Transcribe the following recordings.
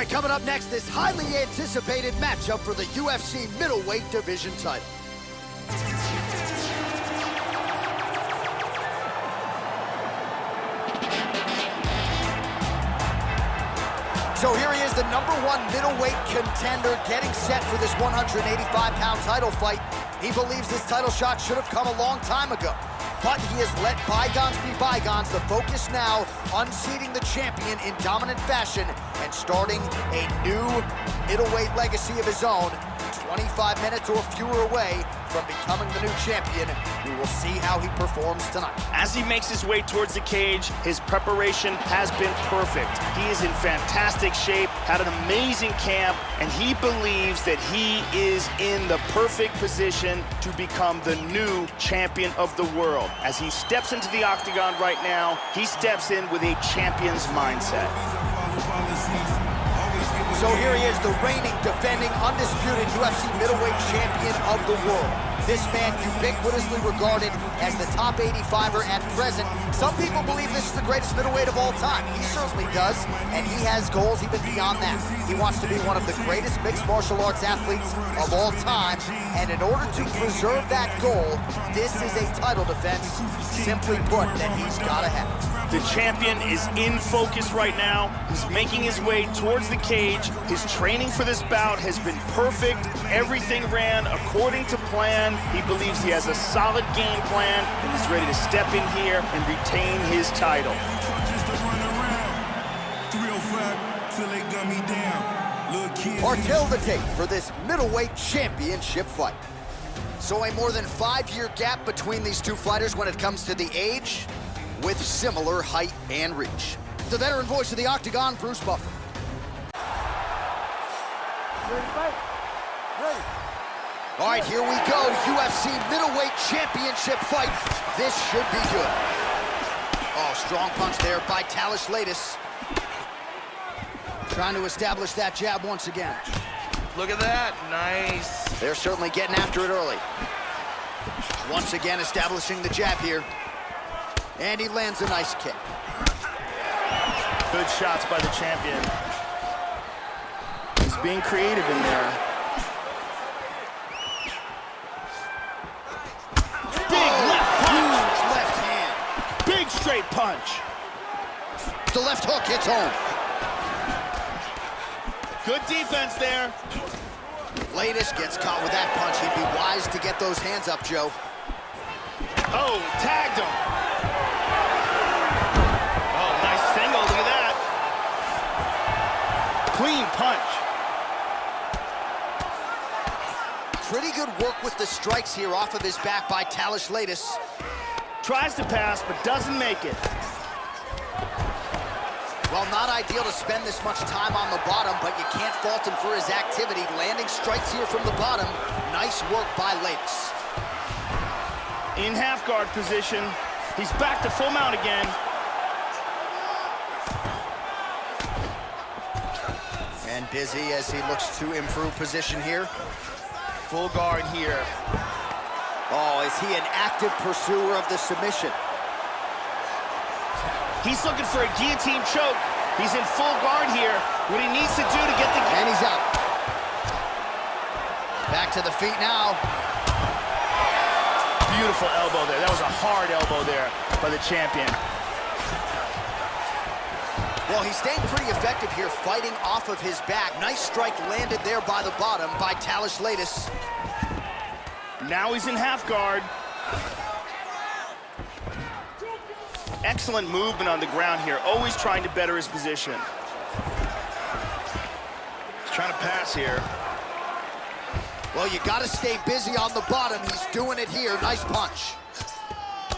right, coming up next, this highly anticipated matchup for the UFC middleweight division title. So here he is, the #1 middleweight contender, getting set for this 185-pound title fight. He believes this title shot should have come a long time ago, but he has let bygones be bygones. The focus now, unseating the champion in dominant fashion and starting a new middleweight legacy of his own. 25 minutes or fewer away from becoming the new champion. We will see how he performs tonight. As he makes his way towards the cage, his preparation has been perfect. He is in fantastic shape, had an amazing camp, and he believes that he is in the perfect position to become the new champion of the world. As he steps into the octagon right now, he steps in with a champion's mindset. So here he is, the reigning, defending, undisputed UFC middleweight champion of the world. This man ubiquitously regarded as the top 85er at present. Some people believe this is the greatest middleweight of all time. He certainly does, and he has goals even beyond that. He wants to be one of the greatest mixed martial arts athletes of all time, and in order to preserve that goal, this is a title defense, simply put, that he's gotta have. The champion is in focus right now. He's making his way towards the cage. His training for this bout has been perfect. Everything ran according to plan. He believes he has a solid game plan and is ready to step in here and retain his title. Cartel the tape for this middleweight championship fight. So a more than 5-year gap between these two fighters when it comes to the age, with similar height and reach. The veteran voice of the Octagon, Bruce Buffer. Ready, fight? Ready. All right, here we go. UFC middleweight championship fight. This should be good. Oh, strong punch there by Talish Latis. Trying to establish that jab once again. Look at that, nice. They're certainly getting after it early. Once again establishing the jab here. And he lands a nice kick. Good shots by the champion. He's being creative in there. Big left punch. Huge left hand. Big straight punch. The left hook hits home. Good defense there. Latis gets caught with that punch. He'd be wise to get those hands up, Joe. Oh, tagged him. Oh, nice single, look at that. Clean punch. Pretty good work with the strikes here off of his back by Talish Latis. Tries to pass, but doesn't make it. Well, not ideal to spend this much time on the bottom, but you can't fault him for his activity. Landing strikes here from the bottom. Nice work by Latis. In half guard position. He's back to full mount again. And busy as he looks to improve position here. Full guard here. Oh, is he an active pursuer of the submission? He's looking for a guillotine choke. He's in full guard here. What he needs to do to get the... And he's out. Back to the feet now. Beautiful elbow there. That was a hard elbow there by the champion. Well, he's staying pretty effective here, fighting off of his back. Nice strike landed there by the bottom by Talish Latis. Now he's in half guard. Excellent movement on the ground here, always trying to better his position. He's trying to pass here. Well, you got to stay busy on the bottom. He's doing it here. Nice punch.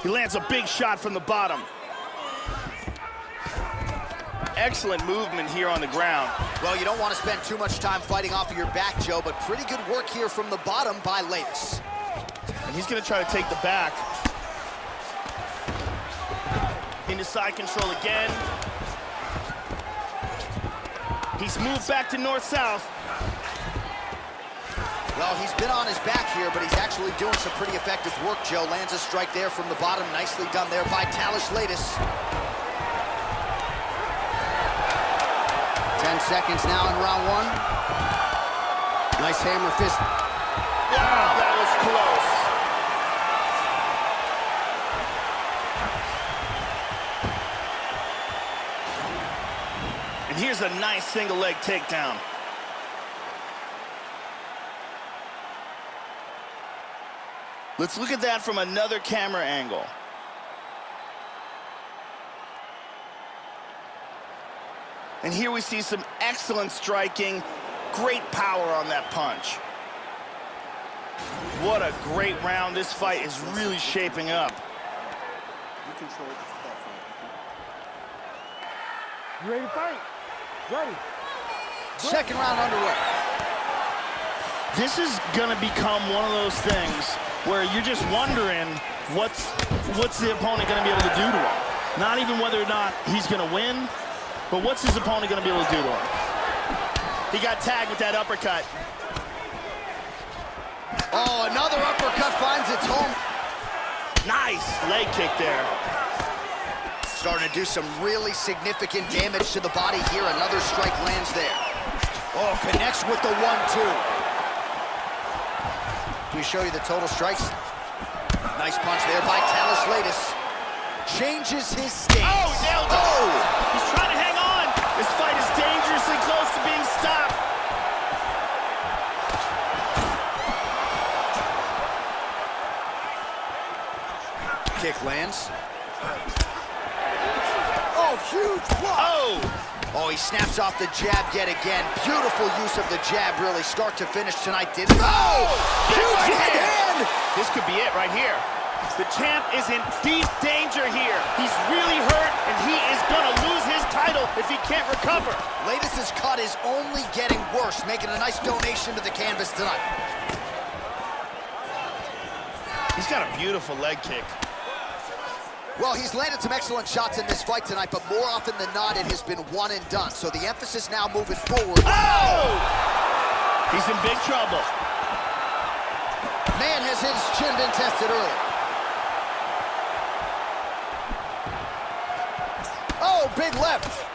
He lands a big shot from the bottom. Excellent movement here on the ground. Well, you don't want to spend too much time fighting off of your back, Joe, but pretty good work here from the bottom by Latis. And he's going to try to take the back. Into side control again. He's moved back to north-south. Well, he's been on his back here, but he's actually doing some pretty effective work, Joe. Lands a strike there from the bottom. Nicely done there by Talish Latis. 10 seconds now in round one. Nice hammer fist. Wow, that was close. And here's a nice single leg takedown. Let's look at that from another camera angle. And here we see some excellent striking, great power on that punch. What a great round. This fight is really shaping up. You ready to fight? Ready. Second round underway. This is gonna become one of those things where you're just wondering what's the opponent gonna be able to do to him. Not even whether or not he's gonna win, but what's his opponent gonna be able to do to him? He got tagged with that uppercut. Oh, another uppercut finds its home. Nice leg kick there. Starting to do some really significant damage to the body here. Another strike lands there. Oh, connects with the 1-2. Do we show you the total strikes? Nice punch there by Talis. Changes his stance. Oh, nailed it. Oh! He's trying to hang on. This fight is dangerously close to being stopped. Kick lands. Oh, huge block. Oh! Oh, he snaps off the jab yet again. Beautiful use of the jab, really. Start to finish tonight, didn't he? Oh! Huge right hand! This could be it right here. The champ is in deep danger here. He's really hurt, and he is gonna lose his title if he can't recover. Latest' cut is only getting worse, making a nice donation to the canvas tonight. He's got a beautiful leg kick. Well, he's landed some excellent shots in this fight tonight, but more often than not, it has been one and done. So the emphasis now moving forward. Oh! He's in big trouble. Man has his chin been tested early. Oh, big left.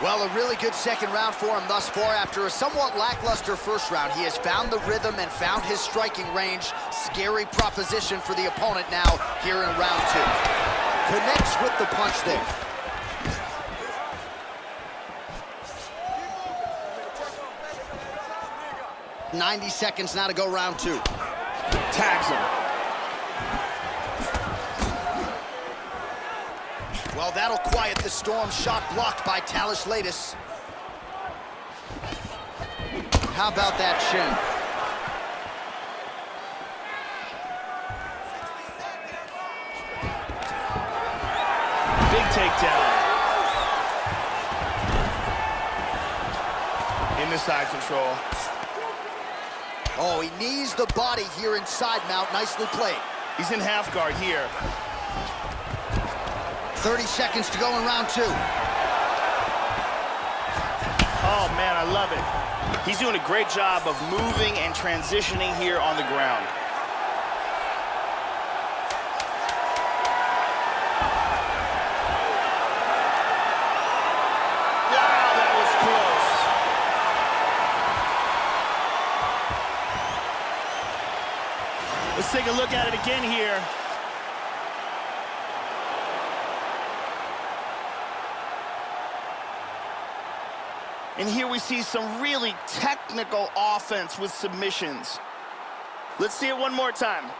Well, a really good second round for him thus far. After a somewhat lackluster first round, he has found the rhythm and found his striking range. Scary proposition for the opponent now here in round two. Connects with the punch there. .90 seconds now to go round two. Tags him. Well, that'll quiet the storm. Shot blocked by Talis. How about that chin? Big takedown. In the side control. Oh, he knees the body here inside mount. Nicely played. He's in half guard here. 30 seconds to go in round two. Oh, man, I love it. He's doing a great job of moving and transitioning here on the ground. Wow, that was close. Let's take a look at it again here. And here we see some really technical offense with submissions. Let's see it one more time.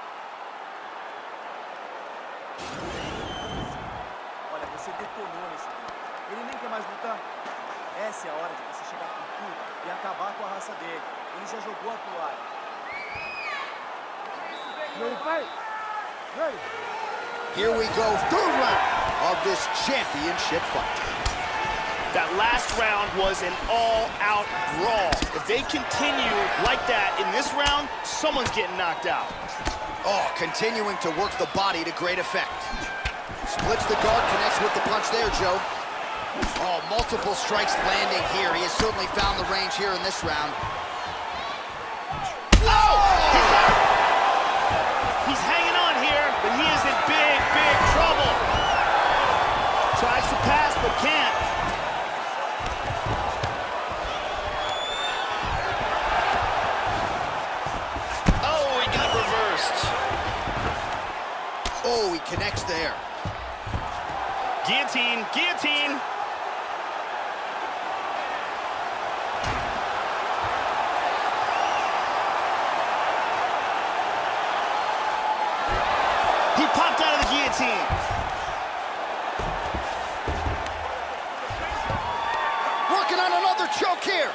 Olha, você detonou nesse momento. Ele nem quer mais lutar. Essa é a hora de você chegar com tudo e acabar com a raça dele. Ele já jogou a toalha. Ready to fight? Ready. Here we go, third round of this championship fight. That last round was an all-out brawl. If they continue like that in this round, someone's getting knocked out. Oh, continuing to work the body to great effect. Splits the guard, connects with the punch there, Joe. Oh, multiple strikes landing here. He has certainly found the range here in this round. Oh! He's hanging on here, but he is in big, big trouble. Tries to pass, but can't. connects there. Guillotine, guillotine. He popped out of the guillotine. Working on another choke here.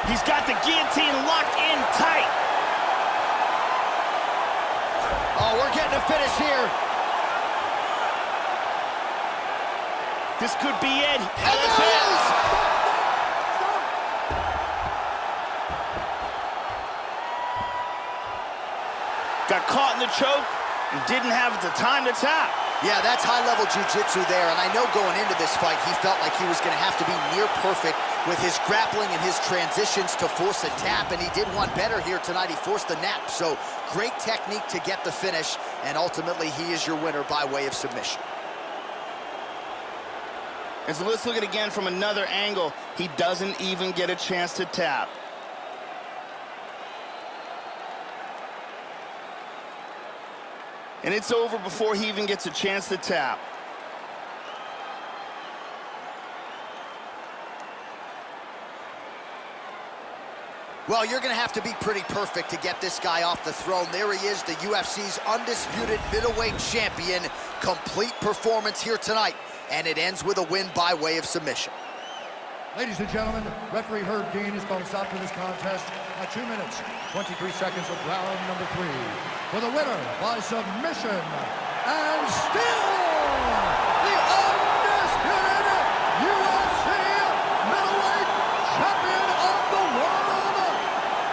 He's got the guillotine locked in tight. Oh, we're getting a finish here. This could be it. And there it is! Got caught in the choke and didn't have the time to tap. Yeah, that's high-level jiu-jitsu there, and I know going into this fight, he felt like he was going to have to be near perfect with his grappling and his transitions to force a tap, and he did one better here tonight. He forced the nap, so great technique to get the finish, and ultimately he is your winner by way of submission. And so let's look at it again from another angle. He doesn't even get a chance to tap. And it's over before he even gets a chance to tap. Well, you're going to have to be pretty perfect to get this guy off the throne. There he is, the UFC's undisputed middleweight champion. Complete performance here tonight, and it ends with a win by way of submission. Ladies and gentlemen, referee Herb Dean has called a stop to this contest at 2 minutes, 23 seconds of round number 3. For the winner by submission, and still the undisputed UFC middleweight champion of the world,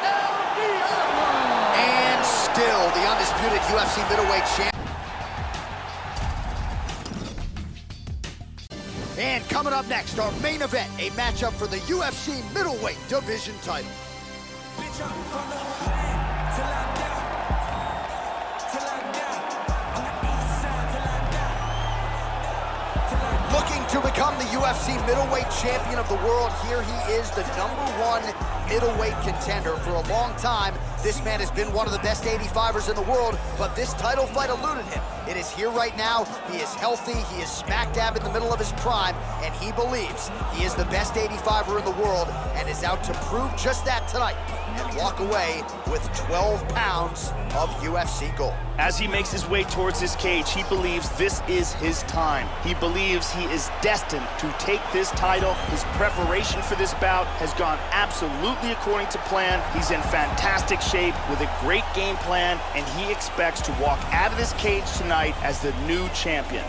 El Diablo. And still the undisputed UFC middleweight champion. And coming up next, our main event, a matchup for the UFC middleweight division title. Looking to become the UFC middleweight champion of the world, here he is, the #1 middleweight contender. For a long time, this man has been one of the best 85ers in the world, but this title fight eluded him. It is here right now. He is healthy. He is smack dab in the middle of his prime, and he believes he is the best 85er in the world and is out to prove just that tonight and walk away with 12 pounds of UFC gold. As he makes his way towards his cage, he believes this is his time. He believes he is destined to take this title. His preparation for this bout has gone absolutely according to plan. He's in fantastic shape with a great game plan, and he expects to walk out of this cage tonight as the new champion.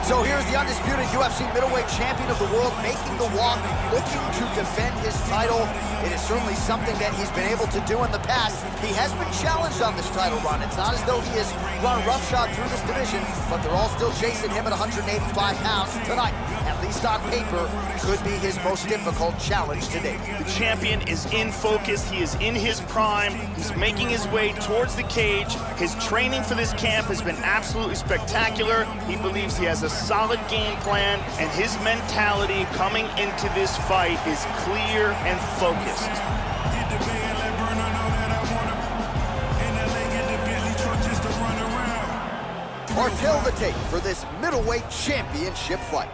So here's the undisputed UFC middleweight champion of the world making the walk, looking to defend his title. It is certainly something that he's been able to do in the past. He has been challenged on this title run. It's not as though he has run roughshod through this division, but they're all still chasing him at 185 pounds tonight. At least on paper, could be his most difficult challenge to date. The champion is in focus. He is in his prime. He's making his way towards the cage. His training for this camp has been absolutely spectacular. He believes he has a solid game plan, and his mentality coming into this fight is clear and focused. Or tell the tape for this middleweight championship fight.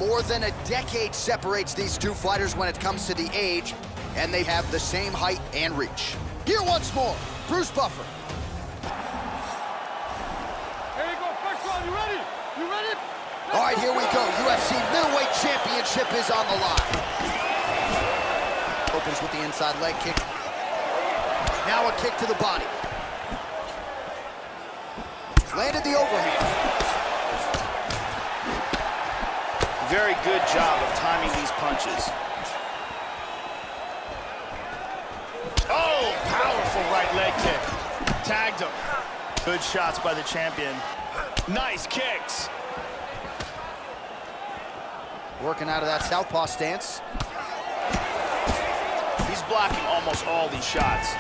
More than a decade separates these two fighters when it comes to the age, and they have the same height and reach. Here once more, Bruce Buffer. Here you go, first round, you ready? You ready? All right, here we go. UFC middleweight championship is on the line. Opens with the inside leg kick. Now a kick to the body. Landed the overhand. Very good job of timing these punches. Oh, powerful right leg kick. Tagged him. Good shots by the champion. Nice kicks. Working out of that southpaw stance. He's blocking almost all these shots.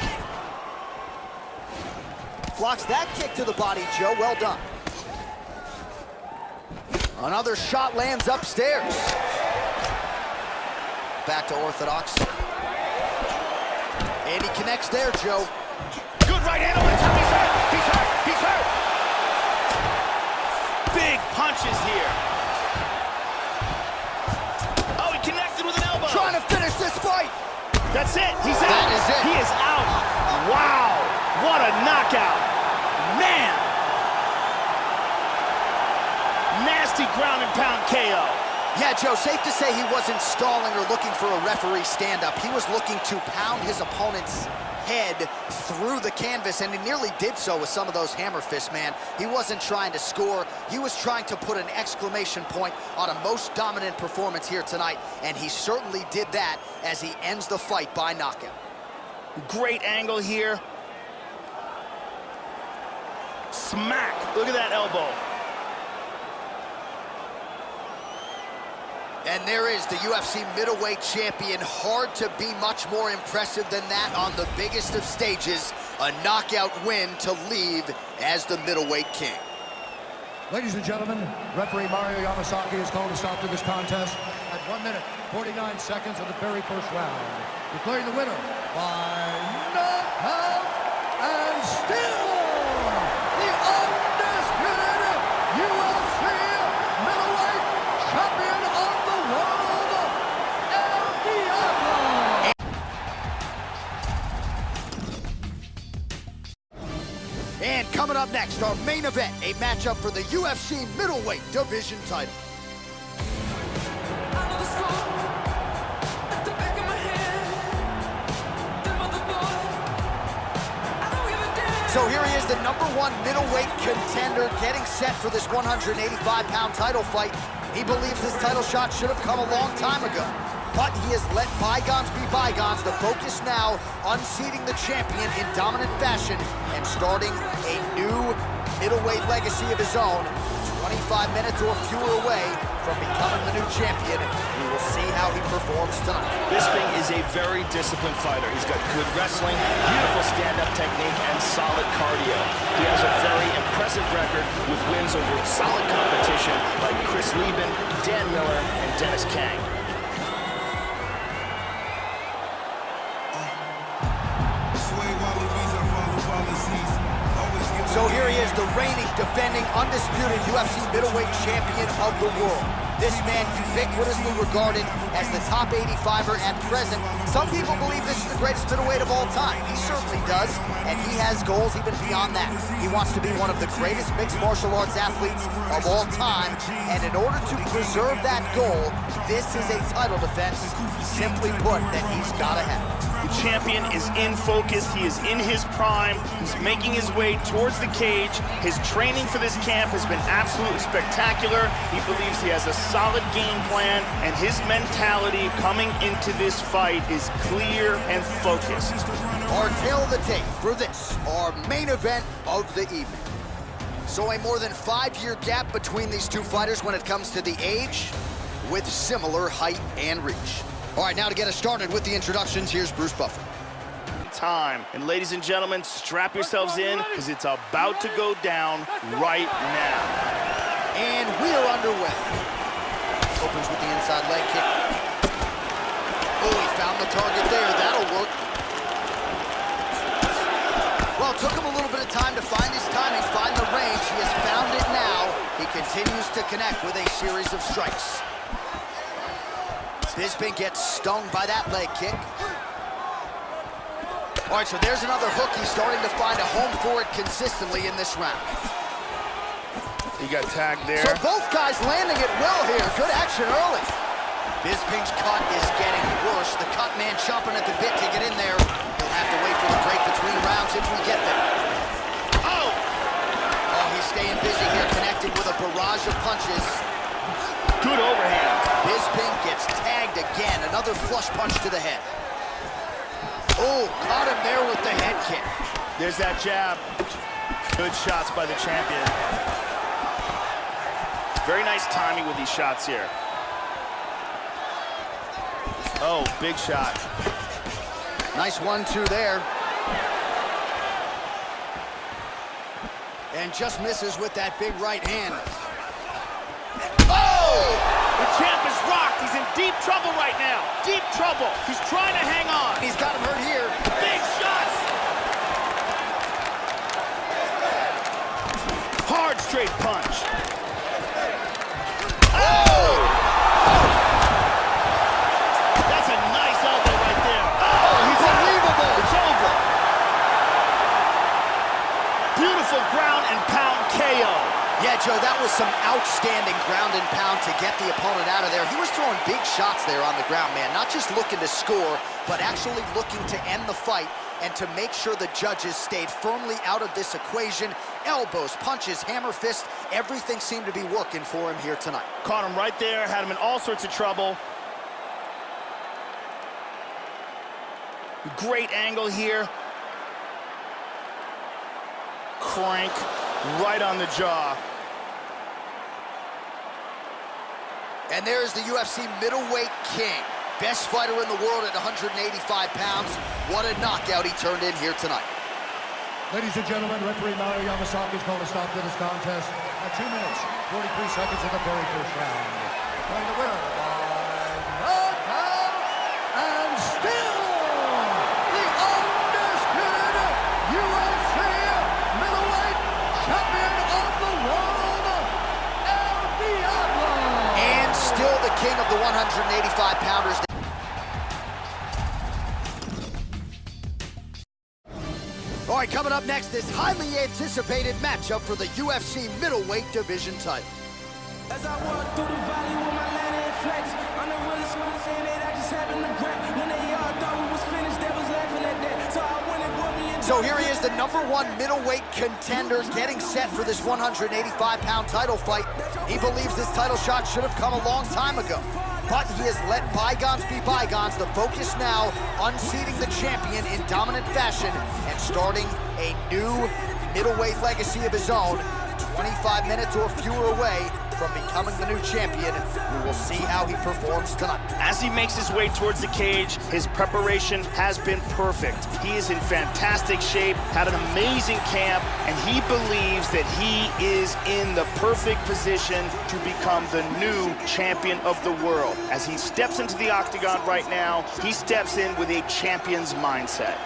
Blocks that kick to the body, Joe. Well done. Another shot lands upstairs. Back to orthodox. And he connects there, Joe. Good right hand over the top. He's hurt. He's hurt. He's hurt. Big punches here. Oh, he connected with an elbow. Trying to finish this fight. That's it. He's out. That is it. He is out. Wow. What a knockout. Man. Nasty ground and pound KO. Yeah, Joe, safe to say he wasn't stalling or looking for a referee stand-up. He was looking to pound his opponent's head through the canvas, and he nearly did so with some of those hammer fists, man. He wasn't trying to score. He was trying to put an exclamation point on a most dominant performance here tonight, and he certainly did that as he ends the fight by knockout. Great angle here. Smack. Look at that elbow. And there is the UFC middleweight champion. Hard to be much more impressive than that on the biggest of stages. A knockout win to leave as the middleweight king. Ladies and gentlemen, referee Mario Yamasaki has called a stop to this contest at 1 minute, 49 seconds of the very first round. Declaring the winner by knockout and still the undisputed UFC middleweight champion of the world, El Diablo. And coming up next, our main event, a matchup for the UFC middleweight division title. So here he is, the #1 middleweight contender, getting set for this 185-pound title fight. He believes this title shot should have come a long time ago, but he has let bygones be bygones. The focus now, unseating the champion in dominant fashion and starting a new middleweight legacy of his own. 25 minutes or fewer away from becoming the new champion. We will see how he performs tonight. Bisping is a very disciplined fighter. He's got good wrestling, beautiful stand-up technique, and solid cardio. He has a very impressive record with wins over solid competition like Chris Lieben, Dan Miller, and Dennis Kang. So here he is, the reigning, defending, undisputed UFC middleweight champion of the world. This man ubiquitously regarded as the top 85er at present. Some people believe this is the greatest middleweight of all time. He certainly does, and he has goals even beyond that. He wants to be one of the greatest mixed martial arts athletes of all time, and in order to preserve that goal, this is a title defense, simply put, that he's gotta have. The champion is in focus. He is in his prime. He's making his way towards the cage. His training for this camp has been absolutely spectacular. He believes he has a solid game plan, and his mentality coming into this fight is clear and focused. Our tale of the tape for this, our main event of the evening. So a more than 5-year gap between these two fighters when it comes to the age, with similar height and reach. All right, now to get us started with the introductions, here's Bruce Buffer. Time. And ladies and gentlemen, strap yourselves in, because it's about to go down right now. And we are underway. Opens with the inside leg kick. Oh, he found the target there. That'll work. Well, it took him a little bit of time to find his timing, find the range. He has found it now. He continues to connect with a series of strikes. Bisping gets stung by that leg kick. All right, so there's another hook. He's starting to find a home for it consistently in this round. He got tagged there. So both guys landing it well here. Good action early. Bisping's cut is getting worse. The cut man chomping at the bit to get in there. He'll have to wait for the break between rounds if we get there. Oh! Oh, he's staying busy here, connecting with a barrage of punches. Good overhand. Bisping gets tagged again. Another flush punch to the head. Oh, caught him there with the head kick. There's that jab. Good shots by the champion. Very nice timing with these shots here. Oh, big shot. Nice 1-2 there. And just misses with that big right hand. Oh! The champ is rocked. He's in deep trouble right now. Deep trouble. He's trying to hang on. He's got him hurt here. Big shots. Hard straight punch. Oh! That's a nice elbow right there. Oh, he's unbelievable. It's over. Beautiful ground and pound KO. Yeah, Joe, that was some outstanding ground and pound to get the opponent out of there. He was throwing big shots there on the ground, man. Not just looking to score, but actually looking to end the fight and to make sure the judges stayed firmly out of this equation. Elbows, punches, hammer fist, everything seemed to be working for him here tonight. Caught him right there, had him in all sorts of trouble. Great angle here. Crank right on the jaw. And there's the UFC middleweight king. Best fighter in the world at 185 pounds. What a knockout he turned in here tonight. Ladies and gentlemen, referee Mario Yamasaki is called a stop to this contest at 2 minutes, 43 seconds in the very first round. And the winner by knockout and still the undisputed UFC middleweight champion of the world, El Diablo. And still the king of the 185-pounders. All right, coming up next, this highly anticipated matchup for the UFC middleweight division title. As I walk through the valley with my land and flex, I'm the realest one saying that I just happened to rap. When they all thought we was finished, they was laughing at that. So I went and brought me in. So here he is, the #1 middleweight contender, getting set for this 185-pound title fight. He believes this title shot should have come a long time ago, but he has let bygones be bygones. The focus now, unseating the champion in dominant fashion and starting a new middleweight legacy of his own. 25 minutes or fewer away from becoming the new champion. We will see how he performs tonight. As he makes his way towards the cage, his preparation has been perfect. He is in fantastic shape, had an amazing camp, and he believes that he is in the perfect position to become the new champion of the world. As he steps into the octagon right now, he steps in with a champion's mindset.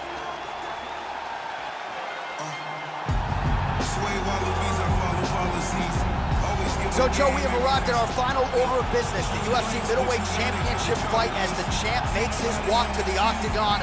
So, Joe, we have arrived at our final order of business, the UFC middleweight championship fight, as the champ makes his walk to the octagon,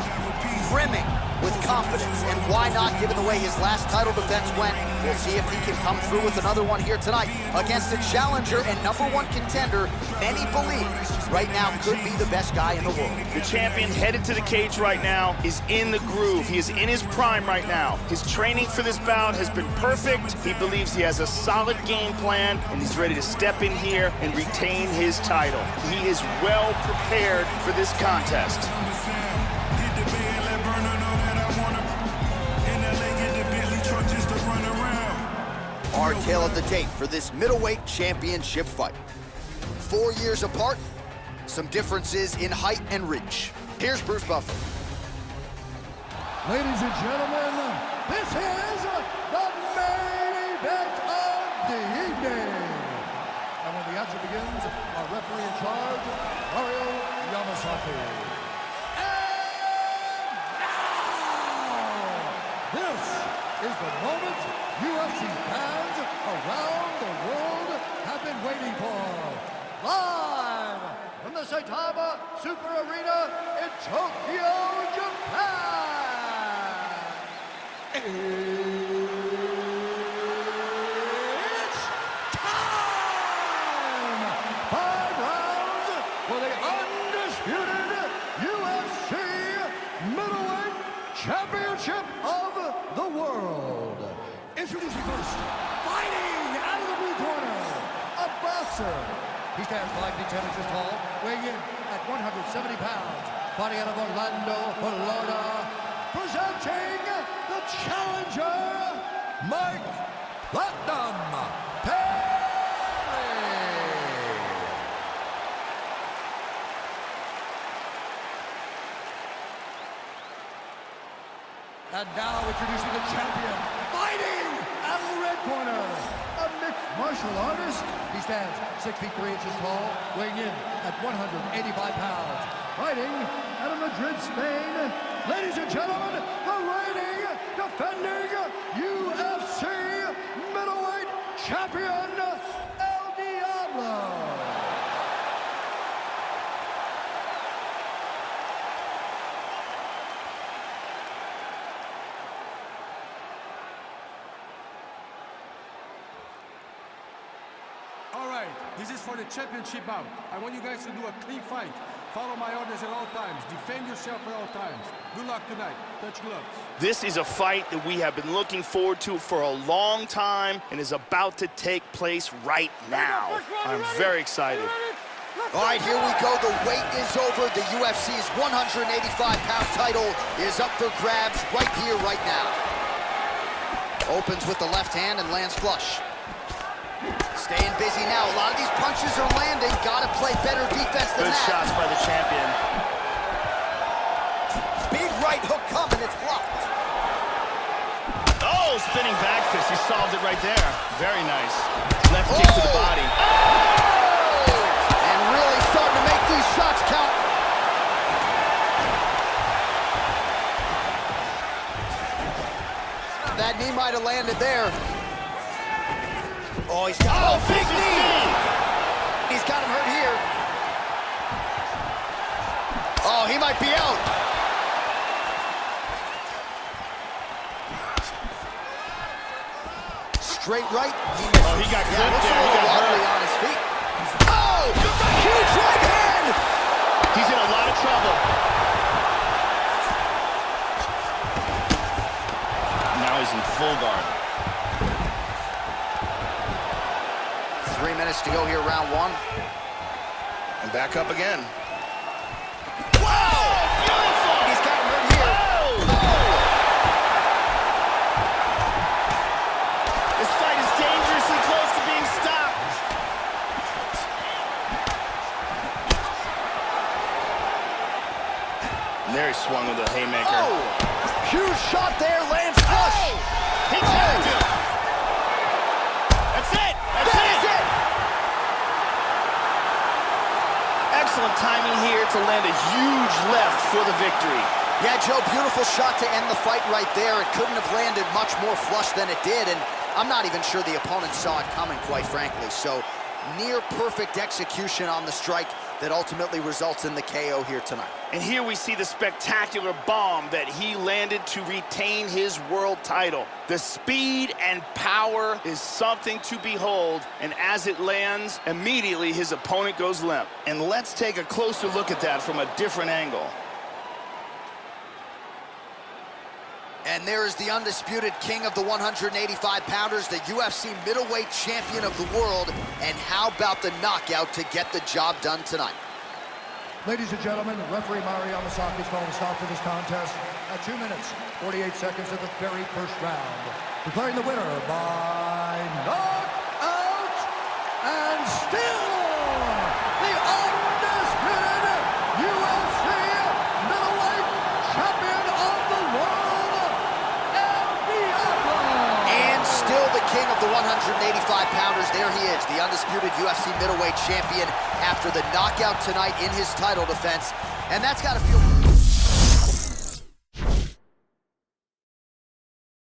brimming with confidence. And why not, given the way his last title defense went? We'll see if he can come through with another one here tonight against a challenger and #1 contender many believe right now could be the best guy in the world. The champion headed to the cage right now is in the groove. He is in his prime right now. His training for this bout has been perfect. He believes he has a solid game plan, and he's ready to step in here and retain his title. He is well prepared for this contest. Our tale of the tape for this middleweight championship fight. 4 years apart, some differences in height and reach. Here's Bruce Buffer. Ladies and gentlemen, this is the main event of the evening. And when the action begins, our referee in charge, Mario Yamasaki. And now, this is the moment UFC fans around the world have been waiting for. Live from the Saitama Super Arena in Tokyo, Japan. It's time! 5 rounds for the undisputed UFC middleweight championship of the world. Introducing first, fighting out of the blue corner, a boxer. He stands 5 feet 10 inches tall, weighing in at 170 pounds. Fighting out of Orlando, Florida, presenting the challenger, Mike Platinum Perry. And now introducing the champion, fighting out from the red corner, a mixed martial artist. He stands 6 feet 3 inches tall, weighing in at 185 pounds. Fighting out of Madrid, Spain, ladies and gentlemen, the reigning, defending UFC middleweight champion, El Diablo. All right, this is for the championship bout. I want you guys to do a clean fight. Follow my orders at all times. Defend yourself at all times. Good luck tonight. Touch gloves. This is a fight that we have been looking forward to for a long time and is about to take place right now. I'm very excited. All right, here we go. The wait is over. The UFC's 185-pound title is up for grabs right here, right now. Opens with the left hand and lands flush. Staying busy now. A lot of these punches are landing. Got to play better defense than Good that. shots by the champion. Big right hook coming. It's blocked. Oh, spinning back fist. He solved it right there. Very nice. Left kick to the body. And really starting to make these shots count. That knee might have landed there. Oh, he's got a big knee. He's got him hurt here. Oh, he might be out. Straight right. Oh, he got clipped there. He got hurt. On his feet. Oh, huge right hand. He's in a lot of trouble. Now he's in full guard. 3 minutes to go here, round one. And back up again. Wow! Beautiful! He's got him hurt here. Oh! This fight is dangerously close to being stopped. And there he swung with a haymaker. Oh! Huge shot there, lands flush. He tagged him. That's it. That's it. Excellent timing here to land a huge left for the victory. Yeah, Joe, beautiful shot to end the fight right there. It couldn't have landed much more flush than it did, and I'm not even sure the opponent saw it coming, quite frankly. So, near perfect execution on the strike that ultimately results in the KO here tonight. And here we see the spectacular bomb that he landed to retain his world title. The speed and power is something to behold, and as it lands, immediately his opponent goes limp. And let's take a closer look at that from a different angle. And there is the undisputed king of the 185-pounders, the UFC middleweight champion of the world. And how about the knockout to get the job done tonight? Ladies and gentlemen, referee Mari Yamasaki is calling a stop to this contest at 2 minutes, 48 seconds of the very first round. Declaring the winner by knockout and still the undisputed UFC middleweight champion of the world, El Diablo. And still the king of the 185-pounders. There he is, the undisputed UFC middleweight champion after the knockout tonight in his title defense. And that's got to feel